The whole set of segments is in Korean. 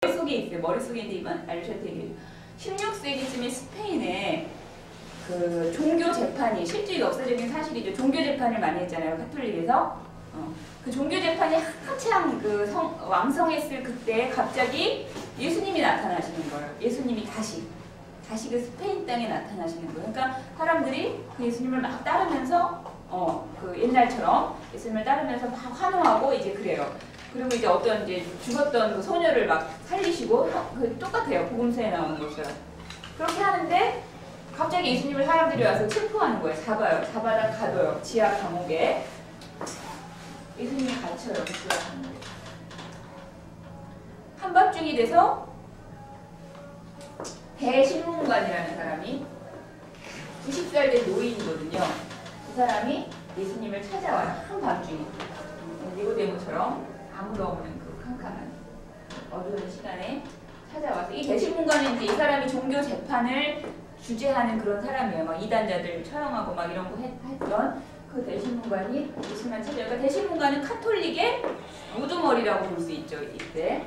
머릿속에 있어요. 머릿속에 있는데 이건 알려줘야 되겠죠. 16세기쯤에 스페인에 그 종교 재판이 실제 역사적인 사실이죠. 종교 재판을 많이 했잖아요. 가톨릭에서. 그 종교 재판이 한창 그 왕성했을 그때 갑자기 예수님이 나타나시는 거예요. 예수님이 다시 그 스페인 땅에 나타나시는 거예요. 그러니까 사람들이 그 예수님을 막 따르면서 그 옛날처럼 예수님을 따르면서 막 환호하고 이제 그래요. 그리고 이제 어떤 이제 죽었던 그 소녀를 막 살리시고 그 똑같아요. 복음서에 나오는 것처럼 그렇게 하는데 갑자기 예수님을 사람들이 와서 체포하는 거예요. 잡아다 가둬요. 지하 감옥에 예수님이 갇혀요. 지하 감옥에. 한밤중이 돼서 대신문관이라는 사람이 90살 된 노인이거든요. 그 사람이 예수님을 찾아와요. 한밤중에. 니고데모처럼 아무도 없는 그 캄캄한 어두운 시간에 찾아와서 이 대신문관은 이제 이 사람이 종교 재판을 주재하는 그런 사람이에요. 막 이단자들 처형하고 막 이런 거 했던 그 대신문관이 예수님을 찾아요. 그러니까 대신문관은 카톨릭의 우두머리라고 볼 수 있죠. 이때.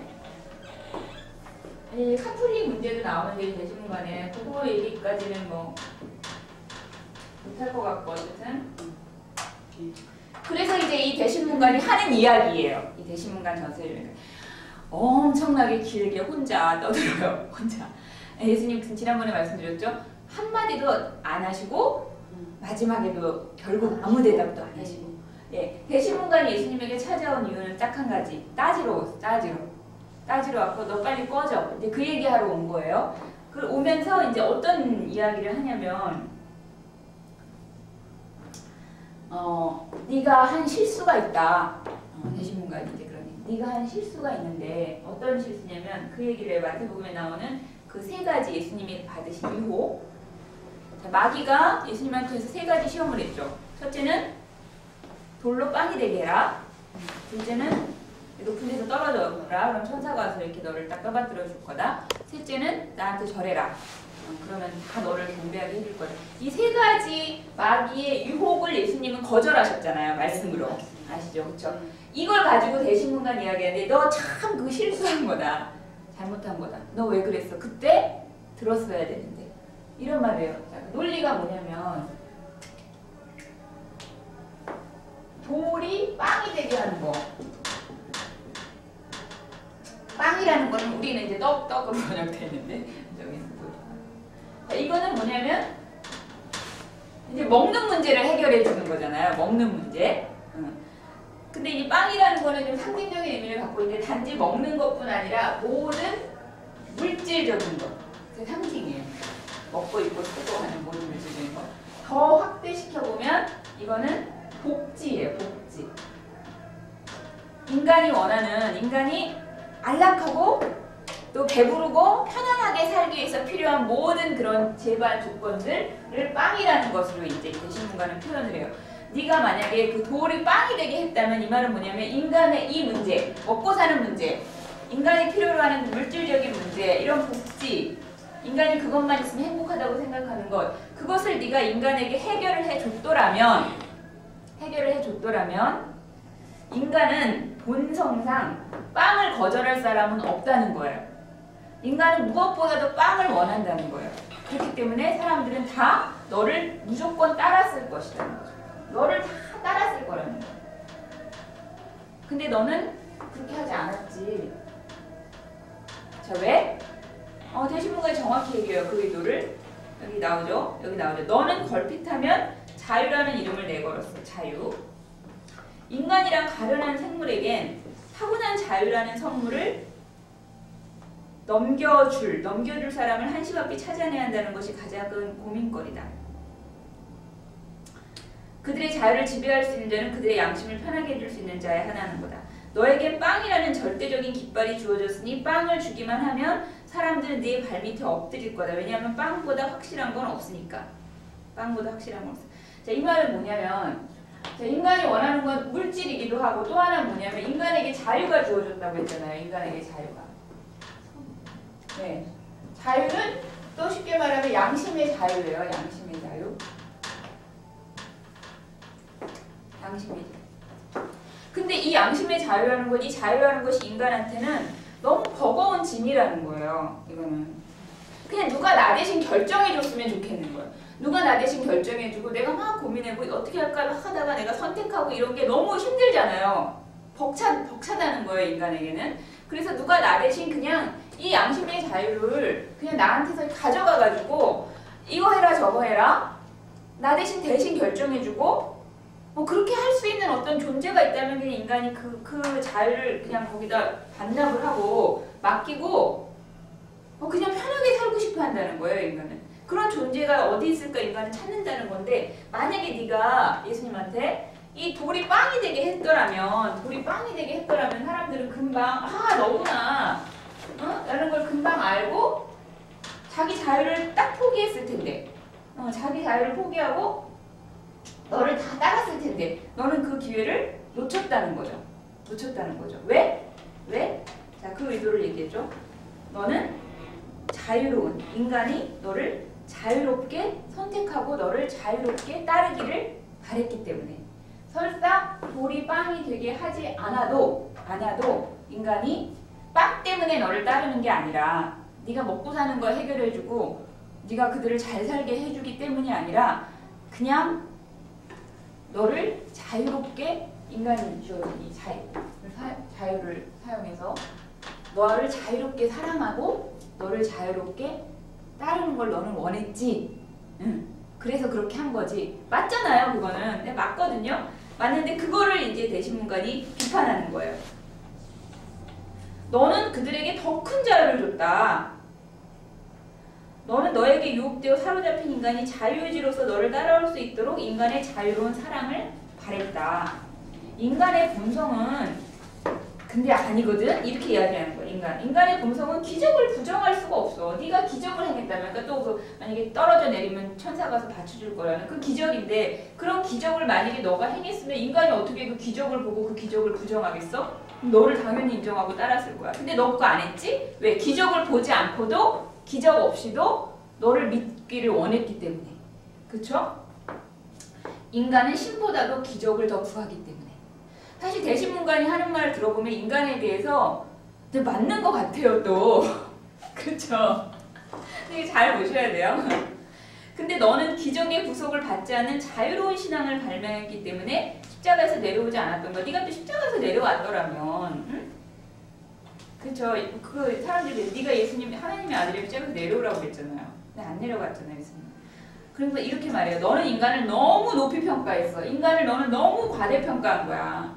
이 카톨릭 문제도 나오는데 이 대신문관에 그거 얘기까지는 뭐 못할 것 같고 어쨌든 그래서 이제 이 대신문관이 하는 이야기예요. 이 대신문관 전설을 엄청나게 길게 혼자 떠들어요. 혼자. 예수님 지난번에 말씀드렸죠. 한마디도 안 하시고 마지막에도 결국 아무 대답도 안 하시고. 예, 대신문관이 예수님에게 찾아온 이유는 딱 한 가지. 따지러 왔고 너 빨리 꺼져. 이제 그 얘기하러 온 거예요. 그 오면서 이제 어떤 이야기를 하냐면 네가 한 실수가 있다. 대신문관이 이제 그러니 네가 한 실수가 있는데 어떤 실수냐면 그 얘기를 해요. 마태복음에 나오는 그 세 가지 예수님이 받으신 유혹. 자, 마귀가 예수님한테서 세 가지 시험을 했죠. 첫째는 돌로 빵이 되게 해라. 둘째는 높은 데서 떨어져라. 그럼 천사가 와서 이렇게 너를 딱 떠받들어 줄 거다. 셋째는 나한테 절해라. 그러면 다 너를 경배하게 해줄 거다. 이 세 가지 마귀의 유혹을 예수님은 거절하셨잖아요. 말씀으로. 아시죠? 그렇죠? 이걸 가지고 대신문관 이야기하는데 너 참 그 실수한 거다. 잘못한 거다. 너 왜 그랬어? 그때 들었어야 되는데. 이런 말이에요. 자, 그 논리가 뭐냐면 돌이 빵이 되게 하는 거. 빵이라는 거는 우리는 이제 떡으로 번역되어 있는데 여기는 자, 이거는 뭐냐면 이제 먹는 문제를 해결해 주는 거잖아요. 먹는 문제. 근데 이 빵이라는 거는 좀 상징적인 의미를 갖고 있는데 단지 먹는 것뿐 아니라 모든 물질적인 것. 그 상징이에요. 먹고 입고 쓰고 하는 모든 물질적인 것. 더 확대시켜보면 이거는 복지예요. 복지. 인간이 안락하고 또 배부르고 편안하게 살기 위해서 필요한 모든 그런 재반 조건들을 빵이라는 것으로 이제 대신문관은 표현을 해요. 네가 만약에 그 돌이 빵이 되게 했다면 이 말은 뭐냐면 인간의 이 문제, 먹고 사는 문제, 인간이 필요로 하는 물질적인 문제, 이런 복지, 인간이 그것만 있으면 행복하다고 생각하는 것, 그것을 네가 인간에게 해결을 해줬더라면 인간은 본성상 빵을 거절할 사람은 없다는 거예요. 인간은 무엇보다도 빵을 원한다는 거예요. 그렇기 때문에 사람들은 다 너를 무조건 따랐을 것이라는 거죠. 너를 다 따랐을 거라는 거예요. 근데 너는 그렇게 하지 않았지. 자, 왜? 대신문관이 정확히 얘기해요. 그 의도를. 여기 나오죠? 너는 걸핏하면 자유라는 이름을 내걸었어. 자유. 인간이랑 가련한 생물에겐 타고난 자유라는 선물을 넘겨줄 사람을 한시바삐 찾아내야 한다는 것이 가장 큰 고민거리다. 그들의 자유를 지배할 수 있는 자는 그들의 양심을 편하게 해줄 수 있는 자의 하나는 거다. 너에게 빵이라는 절대적인 깃발이 주어졌으니 빵을 주기만 하면 사람들은 네 발밑에 엎드릴 거다. 왜냐하면 빵보다 확실한 건 없으니까. 자, 이 말은 뭐냐면 자, 인간이 원하는 건 물질이기도 하고 또 하나는 뭐냐면 인간에게 자유가 주어졌다고 했잖아요. 인간에게 자유가. 네. 자유는 또 쉽게 말하면 양심의 자유예요. 양심의 자유. 근데 이 양심의 자유라는 것, 이 자유라는 것이 인간한테는 너무 버거운 짐이라는 거예요. 이거는 그냥 누가 나 대신 결정해줬으면 좋겠는 거예요. 누가 나 대신 결정해주고 내가 막 고민해고 어떻게 할까 막 하다가 내가 선택하고 이런 게 너무 힘들잖아요. 벅차다는 거예요, 인간에게는. 그래서 누가 나 대신 그냥 이 양심의 자유를 그냥 나한테서 가져가가지고 이거 해라 저거 해라 나 대신 결정해주고 뭐 그렇게 할 수 있는 어떤 존재가 있다면 그냥 인간이 그 자유를 그냥 거기다 반납을 하고 맡기고 그냥 편하게 살고 싶어 한다는 거예요, 인간은. 그런 존재가 어디 있을까 인간은 찾는다는 건데 만약에 네가 예수님한테 이 돌이 빵이 되게 했더라면 사람들은 금방 너구나 라는 걸 금방 알고 자기 자유를 딱 포기했을 텐데 자기 자유를 포기하고 너를 다 따랐을 텐데 너는 그 기회를 놓쳤다는 거죠. 왜? 자, 그 의도를 얘기했죠. 너는 자유로운 인간이 너를 자유롭게 선택하고 너를 자유롭게 따르기를 바랬기 때문에 설사 돌이 빵이 되게 하지 않아도 인간이 빵 때문에 너를 따르는 게 아니라 네가 먹고 사는 거 해결해주고 네가 그들을 잘 살게 해주기 때문이 아니라 그냥 너를 자유롭게 인간이 주어진 이 자유를 사용해서 너를 자유롭게 사랑하고 너를 자유롭게 따르는 걸 너는 원했지. 그래서 그렇게 한 거지. 맞잖아요, 그거는. 네, 맞거든요. 맞는데 그거를 이제 대신문관이 비판하는 거예요. 너는 그들에게 더 큰 자유를 줬다. 너는 너에게 유혹되어 사로잡힌 인간이 자유의지로서 너를 따라올 수 있도록 인간의 자유로운 사랑을 바랬다. 인간의 본성은 근데 아니거든? 이렇게 이야기하는 거야. 인간의 본성은 기적을 부정할 수가 없어. 네가 기적을 행했다면 그러니까 또 만약에 떨어져 내리면 천사가 와서 받쳐줄 거라는 그 기적인데 그런 기적을 만약에 너가 행했으면 인간이 어떻게 그 기적을 보고 그 기적을 부정하겠어? 너를 당연히 인정하고 따랐을 거야. 근데 너 그거 안 했지? 왜? 기적을 보지 않고도 기적 없이도 너를 믿기를 원했기 때문에. 그쵸? 인간은 신보다도 기적을 더 구하기 때문에. 사실 대신문관이 하는 말을 들어보면 인간에 대해서 맞는 것 같아요, 또. 그렇죠? 되게 잘 보셔야 돼요. 근데 너는 기적의 구속을 받지 않는 자유로운 신앙을 발명했기 때문에 십자가에서 내려오지 않았던 거. 네가 또 십자가에서 내려왔더라면, 응? 그렇죠? 그 사람들이 네가 예수님, 하나님의 아들이 십자가에서 내려오라고 그랬잖아요. 근데 안 내려갔잖아요, 예수님. 그러니까 이렇게 말해요. 너는 인간을 너무 높이 평가했어. 인간을 너는 너무 과대평가한 거야.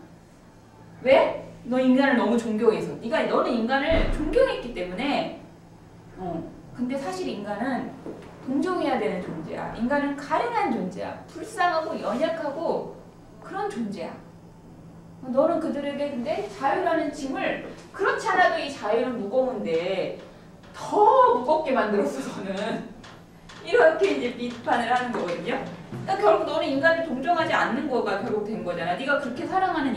왜? 너 인간을 너무 존경해서. 너는 인간을 존경했기 때문에 근데 사실 인간은 동정해야 되는 존재야. 인간은 가련한 존재야. 불쌍하고 연약하고 그런 존재야. 너는 그들에게 근데 자유라는 짐을 그렇지 않아도 이 자유는 무거운데 더 무겁게 만들었어, 너는. 이렇게 이제 비판을 하는 거거든요. 그러니까 결국 너는 인간을 동정하지 않는 거가 결국 된 거잖아. 네가 그렇게 사랑하는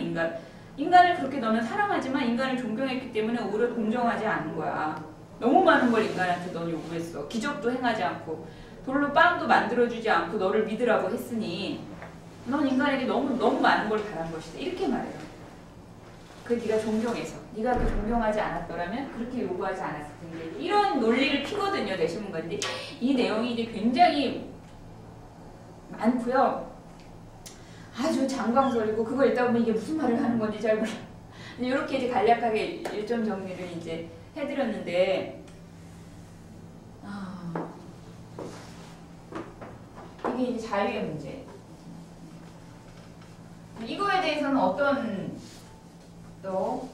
인간을 그렇게 너는 사랑하지만 인간을 존경했기 때문에 오히려 동정하지 않는 거야. 너무 많은 걸 인간한테 넌 요구했어. 기적도 행하지 않고 돌로 빵도 만들어주지 않고 너를 믿으라고 했으니 넌 인간에게 너무 많은 걸 바란 것이다. 이렇게 말해요. 그 네가 존경해서. 네가 그 존경하지 않았더라면 그렇게 요구하지 않았을 텐데. 이런 논리를 피거든요, 대신문관인데. 이 내용이 이제 굉장히 많고요. 아주 장광설이고 그거 읽다 보면 이게 무슨 말을 하는 건지 잘 몰라. 이렇게 이제 간략하게 일점 정리를 이제 해드렸는데 이게 이제 자유의 문제. 이거에 대해서는 어떤 또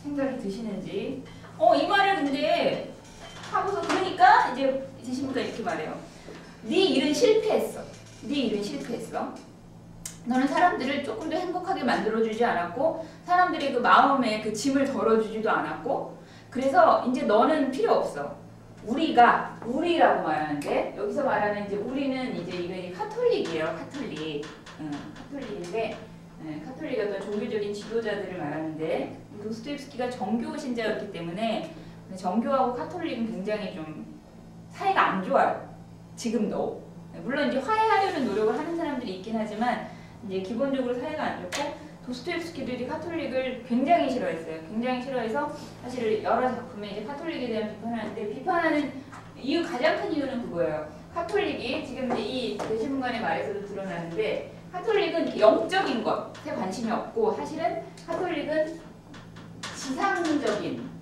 생각이 드시는지. 이 말을 근데 하고서 그러니까 이제 대신문가 이렇게 말해요. 네 일은 실패했어. 너는 사람들을 조금 더 행복하게 만들어주지 않았고 사람들의 그 마음에 그 짐을 덜어주지도 않았고 그래서 이제 너는 필요 없어. 우리라고 말하는데 여기서 말하는 이제 우리는 이제 이거 카톨릭이에요. 카톨릭인데 카톨릭 어떤 종교적인 지도자들을 말하는데 도스토옙스키가 정교 신자였기 때문에 정교하고 카톨릭은 굉장히 좀 사이가 안 좋아요. 지금도. 물론 이제 화해하려는 노력을 하는 사람들이 있긴 하지만 이제 기본적으로 사이가 안 좋고 도스토옙스키들이 카톨릭을 굉장히 싫어했어요. 굉장히 싫어해서 사실 여러 작품에 이제 카톨릭에 대한 비판하는데 비판하는 이유 가장 큰 이유는 그거예요. 카톨릭이 지금 이제 이 대신문간의 말에서도 드러나는데 카톨릭은 영적인 것에 관심이 없고 사실은 카톨릭은 지상적인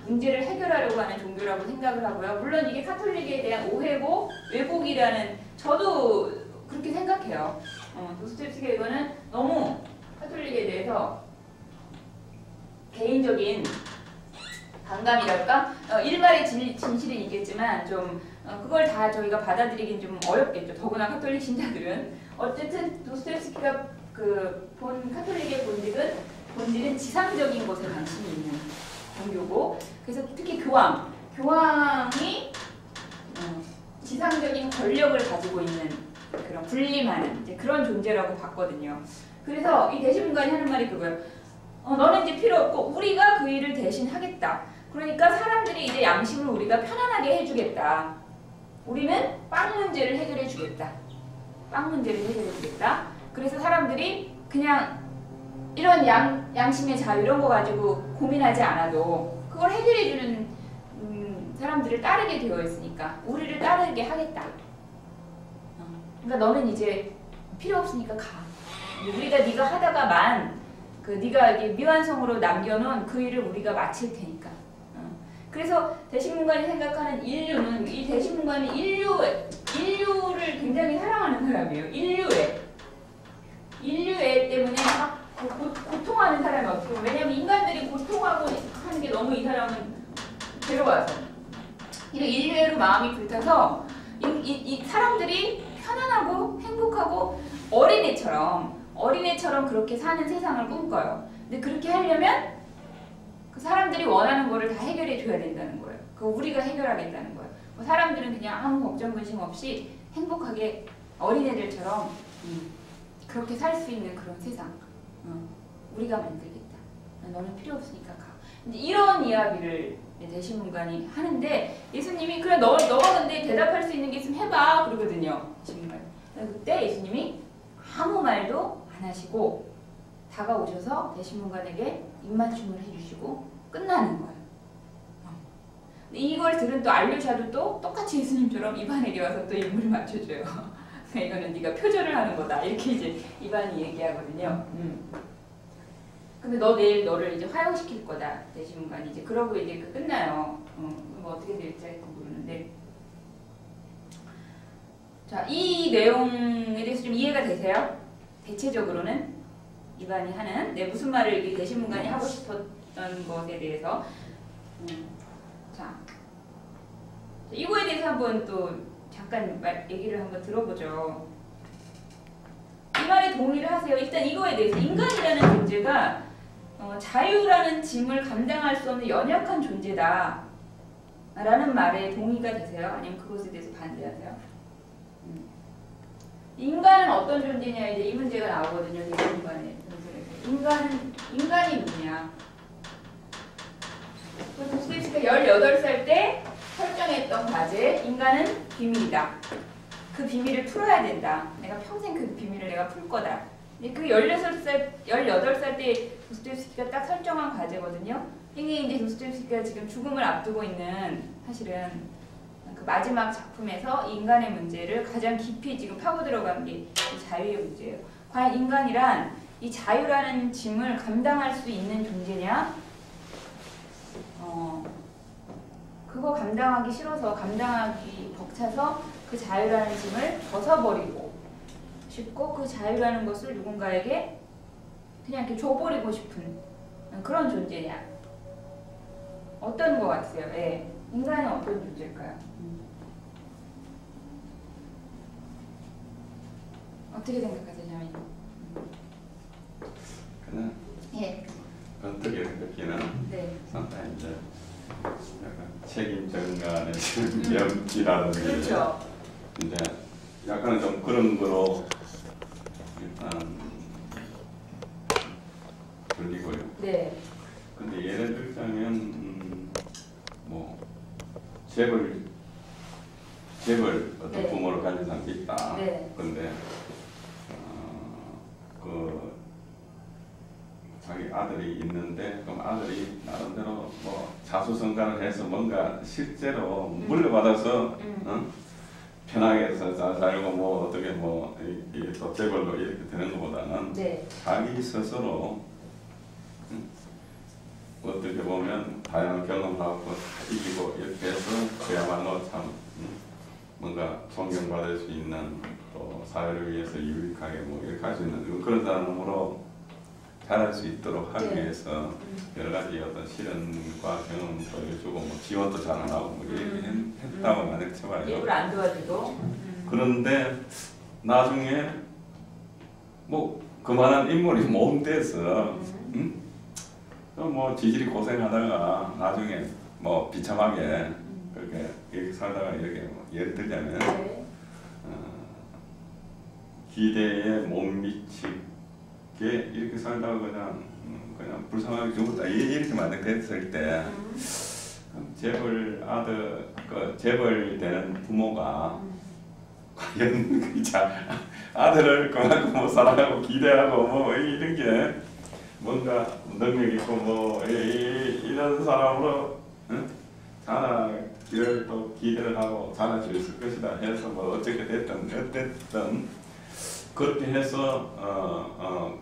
문제를 해결하려고 하는 종교라고 생각을 하고요. 물론 이게 카톨릭에 대한 오해고 왜곡이라는 저도 그렇게 생각해요. 도스토옙스키가 이거는 너무 카톨릭에 대해서 개인적인 반감이랄까? 일말의 진실은 있겠지만 좀 그걸 다 저희가 받아들이긴 좀 어렵겠죠. 더구나 카톨릭 신자들은 어쨌든 도스토옙스키가 본 카톨릭의 본질은 지상적인 것에 관심이 있는 종교고 그래서 특히 교황이 지상적인 권력을 가지고 있는 그런 군림하는 이제 그런 존재라고 봤거든요. 그래서 이 대신문간이 하는 말이 그거예요. 너는 이제 필요 없고 우리가 그 일을 대신 하겠다. 그러니까 사람들이 이제 양심을 우리가 편안하게 해주겠다. 우리는 빵 문제를 해결해 주겠다. 빵 문제를 해결해 주겠다. 그래서 사람들이 그냥 이런 양심의 자유 이런 거 가지고 고민하지 않아도 그걸 해결해 주는 사람들을 따르게 되어 있으니까 우리를 따르게 하겠다. 그러니까 너는 이제 필요 없으니까 가. 우리가 네가 하다가만 네가 이게 미완성으로 남겨놓은 그 일을 우리가 마칠 테니까. 그래서 대신문간이 생각하는 인류는 이 대신문간이 인류를 굉장히 사랑하는 사람이에요. 인류애 때문에 막 고통하는 사람이 어떻게 보면 왜냐면 인간들이 고통하고 하는 게 너무 이 사람은 괴로워서 이런 인류애로 마음이 불타서 이 사람들이 편안하고 행복하고 어린애처럼 그렇게 사는 세상을 꿈꿔요. 근데 그렇게 하려면 그 사람들이 원하는 거를 다 해결해 줘야 된다는 거예요. 그거 우리가 해결하겠다는 거예요. 사람들은 그냥 아무 걱정 근심 없이 행복하게 어린애들처럼 그렇게 살 수 있는 그런 세상 우리가 만들겠다. 너는 필요 없으니까 가. 이런 이야기를 대신문간이 하는데 예수님이 그래 너가 근데 대답할 수 있는 게 있으면 해봐 그러거든요. 예수님은. 그때 예수님이 아무 말도 안 하시고 다가오셔서 대신문간에게 입맞춤을 해주시고 끝나는 거예요. 이걸 들은 또 알류샤도 또 똑같이 예수님처럼 이반에게 와서 또 입을 맞춰줘요. 이거는 네가 표절을 하는 거다 이렇게 이제 이반이 얘기하거든요. 근데 너 내일 너를 이제 화형시킬 거다 대신문간이 이제 그러고 이제 끝나요. 뭐 어떻게 될지 모르는데. 자, 이 내용에 대해서 좀 이해가 되세요? 대체적으로는 이반이 하는 무슨 말을 이 대신문간이 하고 싶었던 것에 대해서 자, 이거에 대해서 한번 또 잠깐 얘기를 한번 들어보죠. 이 말에 동의를 하세요. 일단 이거에 대해서 인간이라는 존재가 자유라는 짐을 감당할 수 없는 연약한 존재다 라는 말에 동의가 되세요? 아니면 그것에 대해서 반대하세요? 인간은 어떤 존재냐 이제 이 문제가 나오거든요. 대신문간에 인간이 누구냐? 도스토옙스키가 18살 때 설정했던 과제 인간은 비밀이다. 그 비밀을 풀어야 된다. 내가 평생 그 비밀을 내가 풀 거다. 그 18살 때 도스토옙스키가 딱 설정한 과제거든요. 이게 이제 도스토옙스키가 지금 죽음을 앞두고 있는 사실은 그 마지막 작품에서 인간의 문제를 가장 깊이 지금 파고 들어간 게 자유의 문제예요. 과연 인간이란 이 자유라는 짐을 감당할 수 있는 존재냐? 그거 감당하기 싫어서 감당하기 벅차서 그 자유라는 짐을 벗어버리고 싶고 그 자유라는 것을 누군가에게 그냥 이렇게 줘버리고 싶은 그런 존재냐? 어떤 것 같으세요? 예. 인간은 어떤 존재일까요? 어떻게 생각하세요, 자매님? 그냥 예. 어떻게 느끼는 네. 상당히 이제 약간 책임 전가의 염기라든지 그렇죠. 이제 약간은 좀 그런 거로 일단 들리고요. 네. 근데 예를 들자면 뭐 재벌 어떤 네. 부모를 가진 사람도 있다. 네. 근데 그 아들이 있는데 그럼 아들이 나름대로 뭐 자수성가를 해서 뭔가 실제로 물려받아서 편하게 살고 뭐 어떻게 뭐 이게 또 재벌로 이렇게 되는 것보다는 네. 자기 스스로 어떻게 보면 다양한 경험하고 이기고 이렇게 해서 그야말로 참 뭔가 존경받을 수 있는 또 사회를 위해서 유익하게 뭐 이렇게 할 수 있는 그런 사람으로 자랄 수 있도록 하기 네. 위해서 여러 가지 어떤 실현과 경험도 해주고 뭐 지원도 잘 안 하고 뭐 이렇게 했다고 만약 쳐봐요. 일부러 안 도와주고. 그런데 나중에 뭐 그만한 인물이 몸돼서 뭐 지질이 고생하다가 나중에 뭐 비참하게 그렇게 이렇게 살다가 이렇게 뭐 예를 들자면 네. 기대에 못 미치게 이렇게 살다가 그냥 불쌍하게 죽었다 이렇게 만약됐을 때 재벌 아들 그 재벌 되는 부모가 과연 아들을 그만큼 뭐 사랑하고 기대하고 뭐 이런 게 뭔가 능력 있고 뭐 이런 사람으로 자라기를 또 기대를 하고 자랄 수 있을 것이다 해서 뭐 어떻게 됐든 그렇게 해서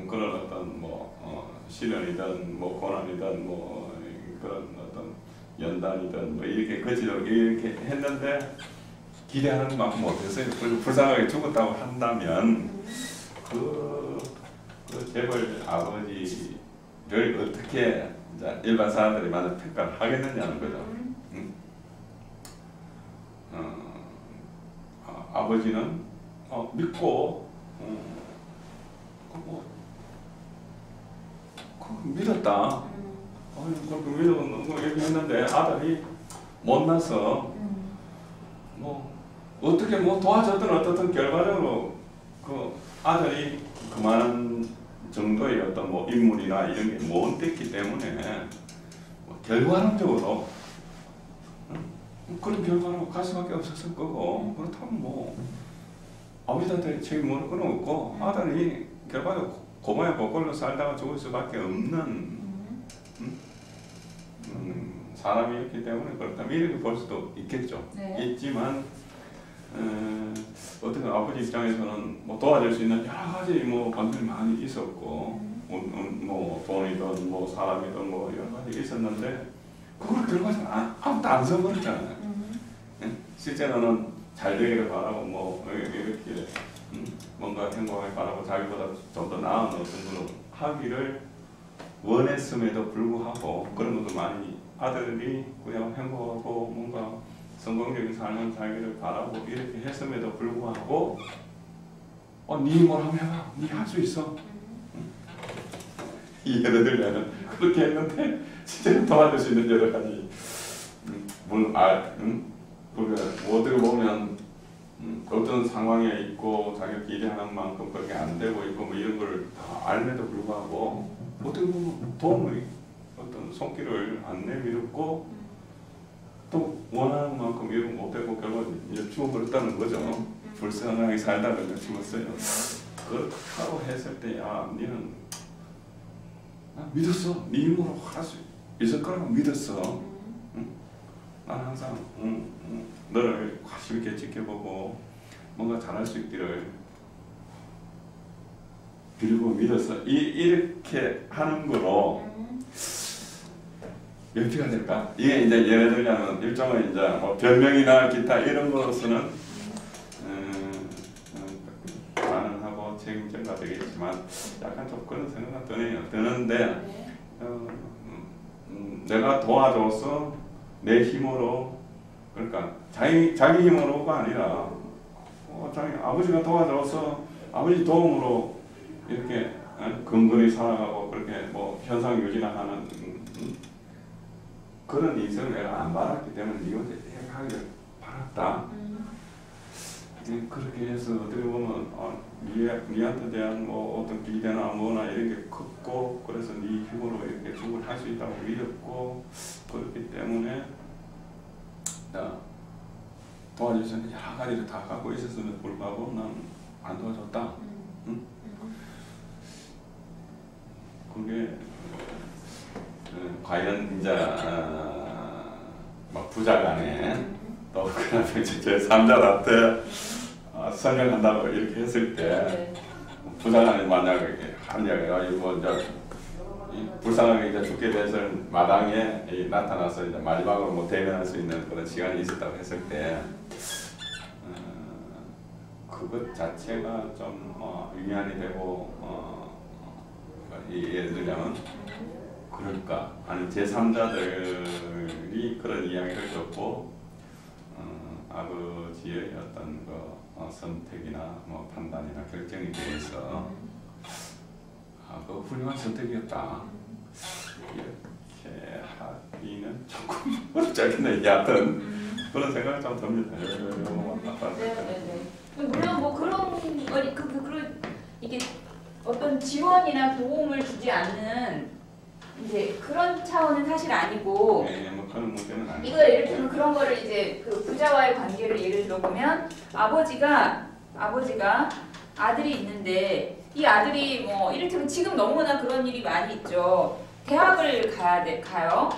그런 어떤 뭐 시련이든 뭐 고난이든 뭐 그런 어떤 연단이든 뭐 이렇게 거치도록 이렇게 했는데 기대하는 만큼 못해서 불쌍하게 죽었다고 한다면 그 재벌 아버지를 어떻게 이제 일반 사람들이 만약 평가를 하겠느냐는 거죠. 아버지는 믿고 믿었다. 그렇게 믿어 얘기했는데 아들이 못나서 뭐 어떻게 뭐 도와줬든 어떻든 결과적으로 그 아들이 그만한 정도의 어떤 뭐 인물이나 이런 게 못 됐기 때문에 뭐 결과론적으로 그런 결과로 갈 수밖에 없었을 거고 그렇다면 뭐 아버지한테 책임 물을 건 없고 아들이 결과적으로 고모야 고꼴로 살다가 죽을 수밖에 없는 사람이었기 때문에 그렇다면 이렇게 볼 수도 있겠죠. 네. 있지만 어떻게 아버지 입장에서는 뭐 도와줄 수 있는 여러 가지 뭐 방법이 많이 있었고 뭐 돈이든 뭐 사람이든 뭐 여러 가지 있었는데 그걸 결과적으로 아무도 안 써버렸잖아요. 실제로는 잘 되기를 바라고 뭐 이렇게 뭔가 행복하게 바라고 자기보다 좀 더 나은 어떤 그런 하기를 원했음에도 불구하고 그런 것도 많이 아들이 그냥 행복하고 뭔가 성공적인 삶을 살기를 바라고 이렇게 했음에도 불구하고 네 뭘 한번 해봐. 네 할 수 있어. 예를 들면 그렇게 했는데 실제로 도와줄 수 있는 여러 가지 어떻게 보면 어떤 상황에 있고 자기가 기대하는 만큼 그렇게 안 되고 있고 뭐 이런 걸 다 알면도 불구하고 어떻게 보면 도움의 어떤 손길을 안 내밀었고 또 원하는 만큼 이런 못되고 결국 이제 죽어버렸다는 거죠. 불쌍하게 살다가 죽었어요. 그렇다고 했을 때 니는 믿었어. 네 힘으로 할 수 있을 거라고 믿었어. 나는 항상 너를 관심 있게 지켜보고 뭔가 잘할 수 있기를 빌고 믿었어. 이렇게 하는 거로 어떻게 될까? 이게 이제 예를 들자면 일종의 이제 뭐 변명이나 기타 이런 것으로는 가능하고 책임져가 되겠지만 약간 좀 그런 생각이 드는데 내가 도와줘서 내 힘으로 그러니까 자기 힘으로가 아니라 자기 아버지가 도와줘서 아버지 도움으로 이렇게 근근히 살아가고 그렇게 뭐 현상 유지나 하는 그런 인생을 내가 안 바랐기 때문에 이것을 하기를 바랐다. 그렇게 해서 어떻게 보면 니한테 대한 뭐 어떤 기대나 뭐나 이런 게 컸고 그래서 네 힘으로 이렇게 죽을 할 수 있다고 믿었고 그렇기 때문에 도와줄 수 있는 여러 가지를 다 갖고 있었음에도 불구하고 난 안 도와줬다. 그게 과연 이제 막 부자간에 또 그다음에 이제 제3자한테 설명한다고 이렇게 했을 때 부자간에 만약에 한 이야기가 이거 이제 불쌍하게 이제 죽게 돼서 마당에 나타나서 이제 마지막으로 뭐 대면할 수 있는 그런 시간이 있었다고 했을 때 그것 자체가 좀 위안이 되고 예를 들면 그럴까 아니면 제3자들이 그런 이야기를 듣고 아버지의 어떤 선택이나 뭐 판단이나 결정에 대해서 그 훌륭한 선택이었다 이렇게 하기는 조금 어렵지 않겠네 여하튼 그런 생각이 좀 듭니다. 네네네. 물론 뭐 그런 그런 이게 어떤 지원이나 도움을 주지 않는 이제 그런 차원은 사실 아니고. 네, 뭐 그런 문제는 아니고. 이거 예를 들면 그런 거를 이제 그 부자와의 관계를 예를 들어보면 아버지가 아들이 있는데 이 아들이 뭐 이를테면 지금 너무나 그런 일이 많이 있죠. 대학을 가요.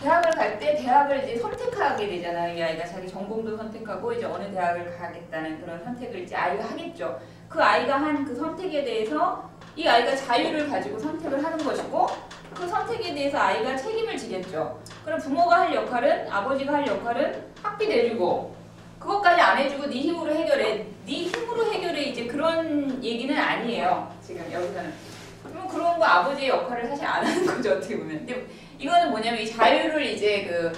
대학을 갈 때 대학을 이제 선택하게 되잖아요. 이 아이가 자기 전공도 선택하고 이제 어느 대학을 가겠다는 그런 선택을 이제 아이가 하겠죠. 그 아이가 한 그 선택에 대해서 이 아이가 자유를 가지고 선택을 하는 것이고 그 선택에 대해서 아이가 책임을 지겠죠. 그럼 부모가 할 역할은 아버지가 할 역할은 학비 내주고 그것까지 안 해주고 네 힘으로 해결해. 네 힘으로 해결해 이제 그런 얘기는 아니에요. 지금 여기서는. 그럼 그런 거 아버지의 역할을 사실 안 하는 거죠. 어떻게 보면. 근데 이거는 뭐냐면 이 자유를 이제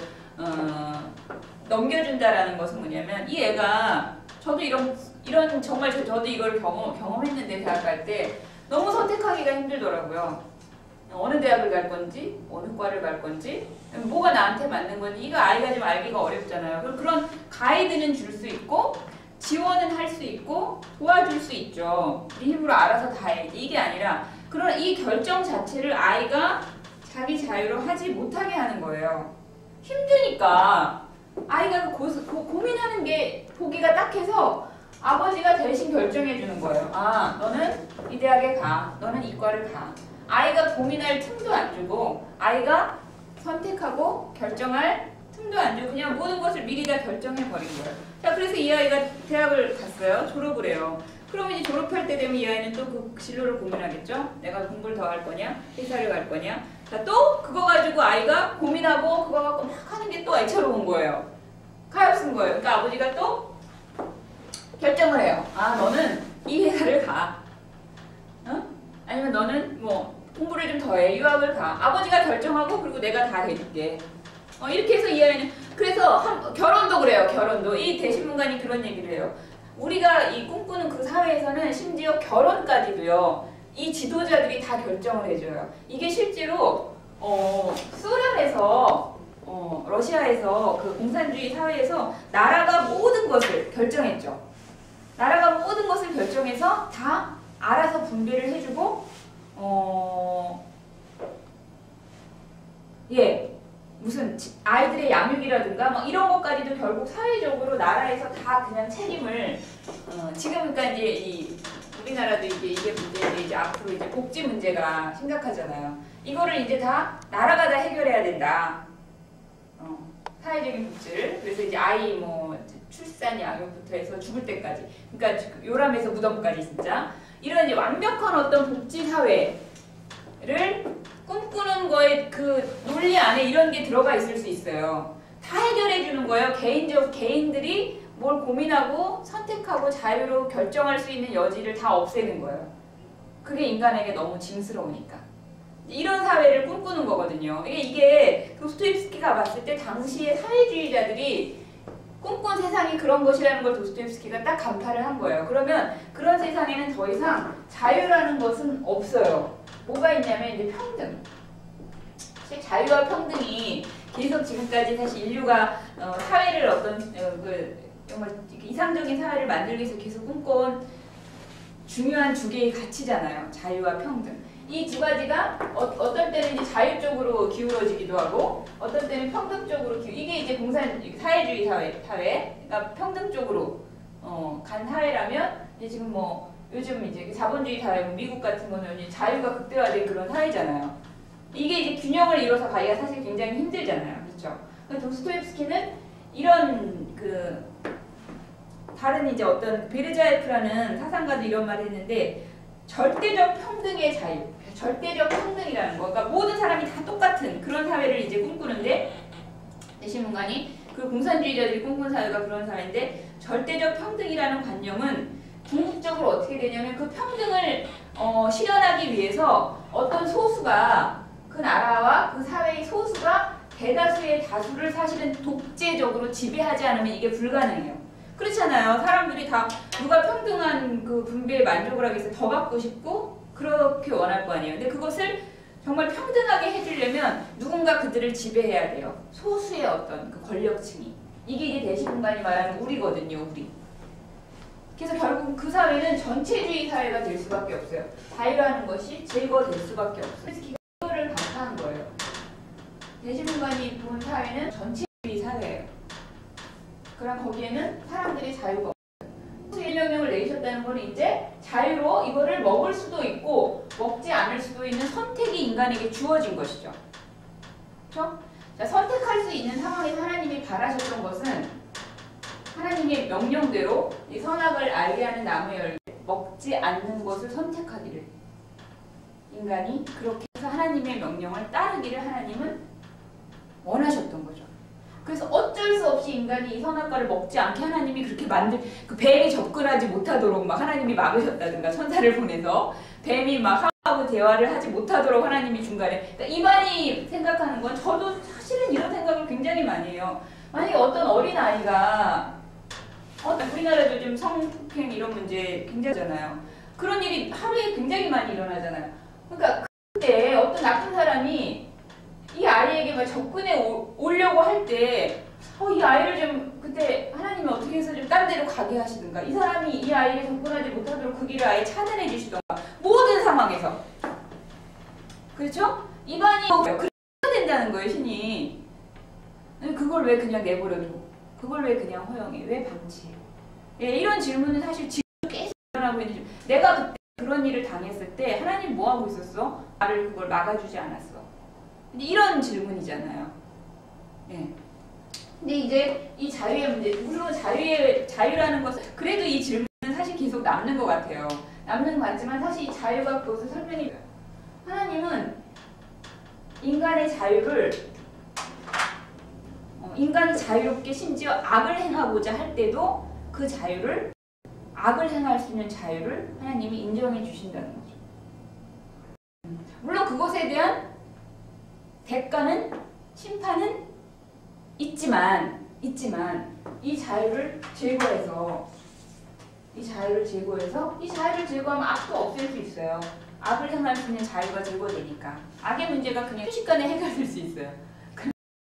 넘겨준다라는 것은 뭐냐면 이 애가 저도 이런 정말 저도 이걸 경험했는데 대학 갈 때 너무 선택하기가 힘들더라고요. 어느 대학을 갈 건지 어느 과를 갈 건지 뭐가 나한테 맞는 건지 이거 아이가 좀 알기가 어렵잖아요. 그럼 그런 가이드는 줄 수 있고 지원은 할 수 있고 도와줄 수 있죠. 네 힘으로 알아서 다 해야지 이게 아니라 그런 이 결정 자체를 아이가 자기 자유로 하지 못하게 하는 거예요. 힘드니까 아이가 고민하는 게 보기가 딱해서 아버지가 대신 결정해 주는 거예요. 아, 너는 이 대학에 가. 너는 이 과를 가. 아이가 고민할 틈도 안 주고 아이가 선택하고 결정할 틈도 안 주고 그냥 모든 것을 미리 다 결정해 버린 거예요. 자, 그래서 이 아이가 대학을 갔어요. 졸업을 해요. 그러면 이제 졸업할 때 되면 이 아이는 또 그 진로를 고민하겠죠. 내가 공부를 더 할 거냐, 회사를 갈 거냐. 자, 또 그거 가지고 아이가 고민하고 그거 갖고 막 하는 게 또 애처로운 거예요. 가엾은 거예요. 그러니까 아버지가 또 결정을 해요. 아, 너는 이 회사를 가. 아니면 너는 뭐 공부를 좀 더 해. 유학을 가. 아버지가 결정하고 그리고 내가 다 해줄게. 이렇게 해서 이 아이는 그래서 결혼도 그래요. 결혼도. 이 대신문관이 그런 얘기를 해요. 우리가 이 꿈꾸는 그 사회에서는 심지어 결혼까지도요. 이 지도자들이 다 결정을 해줘요. 이게 실제로 소련에서 러시아에서 그 공산주의 사회에서 나라가 모든 것을 결정했죠. 나라가 모든 것을 결정해서 다 알아서 분배를 해주고 무슨 아이들의 양육이라든가 막 이런 것까지도 결국 사회적으로 나라에서 다 그냥 책임을 지금 그러니까 이제 이 우리나라도 이게 문제인데 이제 앞으로 이제 복지 문제가 심각하잖아요. 이거를 이제 다 나라가 다 해결해야 된다. 사회적인 복지를. 그래서 이제 아이 뭐 출산 양육부터 해서 죽을 때까지. 그러니까 요람에서 무덤까지 진짜. 이런 이제 완벽한 어떤 복지 사회를 꿈꾸는 거에 그 논리 안에 이런 게 들어가 있을 수 있어요. 다 해결해 주는 거예요. 개인들이 뭘 고민하고 선택하고 자유로 결정할 수 있는 여지를 다 없애는 거예요. 그게 인간에게 너무 짐스러우니까. 이런 사회를 꿈꾸는 거거든요. 이게 도스토옙스키가 봤을 때 당시의 사회주의자들이 꿈꾼 세상이 그런 것이라는 걸 도스토옙스키가 딱 간파를 한 거예요. 그러면 그런 세상에는 더 이상 자유라는 것은 없어요. 뭐가 있냐면 이제 평등. 사실 자유와 평등이 계속 지금까지 사실 인류가 사회를 어떤 정말 이상적인 사회를 만들기 위해서 계속 꿈꿔온 중요한 두 개의 가치잖아요. 자유와 평등. 이 두 가지가 어떤 때는 이제 자유 쪽으로 기울어지기도 하고 어떤 때는 평등 쪽으로 이게 이제 사회주의 사회, 그러니까 평등 쪽으로 간 사회라면 이제 지금 뭐 요즘 이제 자본주의 사회, 미국 같은 거는 이제 자유가 극대화된 그런 사회잖아요. 이게 이제 균형을 이뤄서 가기가 사실 굉장히 힘들잖아요. 그렇죠? 도스토옙스키는 이런 그 다른 이제 어떤 베르자예프라는 사상가도 이런 말을 했는데 절대적 평등의 자유, 절대적 평등이라는 거, 그러니까 모든 사람이 다 똑같은 그런 사회를 이제 꿈꾸는데 대신문관이 그 공산주의자들이 꿈꾸는 사회가 그런 사회인데 절대적 평등이라는 관념은 궁극적으로 어떻게 되냐면 그 평등을 실현하기 위해서 어떤 소수가 그 나라와 그 사회의 소수가 대다수의 다수를 사실은 독재적으로 지배하지 않으면 이게 불가능해요. 그렇잖아요. 사람들이 다 누가 평등한 그 분배에 만족을 하기 위해서 더 받고 싶고 그렇게 원할 거 아니에요. 근데 그것을 정말 평등하게 해주려면 누군가 그들을 지배해야 돼요. 소수의 어떤 그 권력층이. 이게 이제 대신문관이 말하는 우리거든요. 우리. 그래서 결국 그 사회는 전체주의 사회가 될 수밖에 없어요. 자유라는 것이 제거될 수밖에 없어요. 그래서 이거를 강타한 거예요. 대신문관이 본 사회는 전체주의 사회예요. 그럼 거기에는 사람들이 자유가 없어요. 일명령을 내리셨다는 건 이제 자유로 이거를 먹을 수도 있고 먹지 않을 수도 있는 선택이 인간에게 주어진 것이죠. 그렇죠? 자, 선택할 수 있는 상황에서 하나님이 바라셨던 것은 하나님의 명령대로 이 선악을 알게 하는 나무의 열매 먹지 않는 것을 선택하기를 인간이 그렇게 해서 하나님의 명령을 따르기를 하나님은 원하셨던 거죠. 그래서 어쩔 수 없이 인간이 이 선악과를 먹지 않게 하나님이 그렇게 그 뱀이 접근하지 못하도록 막 하나님이 막으셨다든가 천사를 보내서 뱀이 막 하고 대화를 하지 못하도록 하나님이 중간에 그러니까 이만희 생각하는 건 저도 사실은 이런 생각을 굉장히 많이 해요. 만약에 어떤 어린아이가 우리나라도 좀 성폭행 이런 문제 굉장하잖아요. 그런 일이 하루에 굉장히 많이 일어나잖아요. 그러니까 그때 어떤 나쁜 사람이 이 아이에게 막 접근해 오려고 할 때 이 아이를 좀 그때 하나님이 어떻게 해서 좀 딴 데로 가게 하시든가 이 사람이 이 아이에게 접근하지 못하도록 그 길을 아예 차단해 주시던가 모든 상황에서 그렇죠? 입안이 그래야 된다는 거예요. 신이 그걸 왜 그냥 내버려둬? 그걸 왜 그냥 허용해? 왜 방치해? 예, 이런 질문은 사실 지금 계속 일어나고 있는 중 내가 그때 그런 일을 당했을 때 하나님 뭐 하고 있었어? 나를 그걸 막아주지 않았어. 이런 질문이잖아요. 예. 근데 이제 이 자유의 문제, 물론 자유라는 것은 그래도 이 질문은 사실 계속 남는 것 같아요. 남는 것 같지만 사실 이 자유가 그것을 설명해 줘요. 하나님은 인간의 자유를 인간이 자유롭게 심지어 악을 행하고자 할 때도 그 자유를 악을 행할 수 있는 자유를 하나님이 인정해 주신다는 거죠. 물론 그것에 대한 대가는 심판은 있지만 이 자유를 제거하면 악도 없앨 수 있어요. 악을 행할 수 있는 자유가 제거되니까 악의 문제가 그냥 순식간에 해결될 수 있어요.